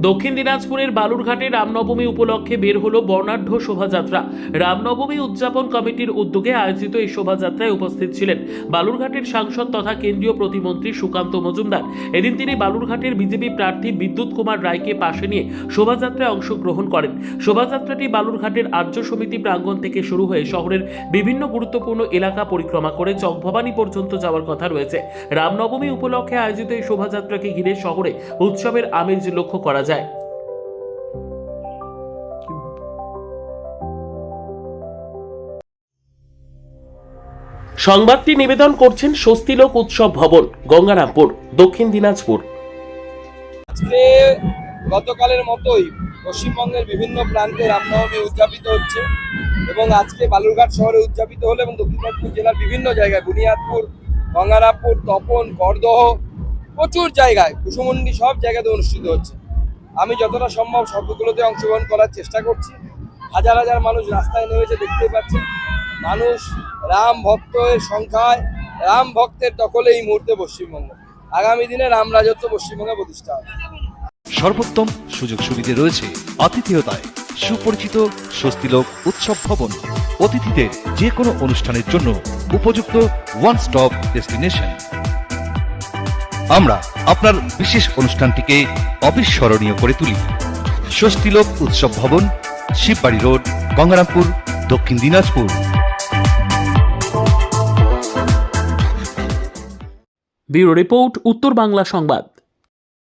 দক্ষিণ দিনাজপুরের বালুরঘাটে রামনবমী উপলক্ষে বের হলো বর্ণাঢ্য শোভাযাত্রা। রামনবমী উদযাপন কমিটির উদ্যোগে আয়োজিত এই শোভাযাত্রায় উপস্থিত ছিলেন বালুরঘাটের সাংসদ তথা কেন্দ্রীয় প্রতিমন্ত্রী সুকান্ত মজুমদার। এদিন তিনি বালুরঘাটের বিজেপি প্রার্থী বিদ্যুৎ কুমার রায়কে পাশে নিয়ে শোভাযাত্রায় অংশগ্রহণ করেন। শোভাযাত্রাটি বালুরঘাটের আর্য সমিতি প্রাঙ্গণ থেকে শুরু হয়ে শহরের বিভিন্ন গুরুত্বপূর্ণ এলাকা পরিক্রমা করে চকভবানী পর্যন্ত যাওয়ার কথা রয়েছে। রামনবমী উপলক্ষে আয়োজিত এই শোভাযাত্রাকে ঘিরে শহরে উৎসবের আমেজ লক্ষ্য করা যায়। সংবাদটি নিবেদন করছেন স্বস্তিলোক উৎসব ভবন, গঙ্গারামপুর, দক্ষিণ দিনাজপুর। আজকে গতকালের মতোই পশ্চিমবঙ্গের বিভিন্ন প্রান্তে রামনবমী উদযাপিত হচ্ছে এবং আজকে বালুরঘাট শহরে উদযাপিত হলো এবং দক্ষিণ দিনাজপুর জেলার বিভিন্ন জায়গায় বুনিয়াদপুর, গঙ্গারামপুর, তপন, করদহ প্রচুর জায়গায়, কুসুমুন্ডি সব জায়গাতে অনুষ্ঠিত হচ্ছে। আমি যতটা সম্ভব সবগুলোতে অংশগ্রহণ করার চেষ্টা করছি। হাজার হাজার মানুষ রাস্তায় নেমেছে, দেখতেই পাচ্ছেন। মানুষ রাম ভক্তের সংখ্যায়, রাম ভক্তের দখলে এই মুহূর্তে পশ্চিমবঙ্গ। আগামী দিনে রাম রাজত্ব পশ্চিমবঙ্গে প্রতিষ্ঠা হবে। সর্বোত্তম সুযোগ সুবিধা রয়েছে আতিথেয়তায়। সুপরিচিত স্বস্তিলোক উৎসব ভবন, অতিথিদের যে কোনো অনুষ্ঠানের জন্য উপযুক্ত ওয়ান স্টপ ডেস্টিনেশন। আমরা আপনার বিশেষ অনুষ্ঠানটিকে অবিস্মরণীয় করে তুলি। স্বস্তিলোক উৎসব ভবন, শিববাড়ি রোড, গঙ্গারামপুর, দক্ষিণ দিনাজপুর। ব্যুরো রিপোর্ট, উত্তর বাংলা সংবাদ।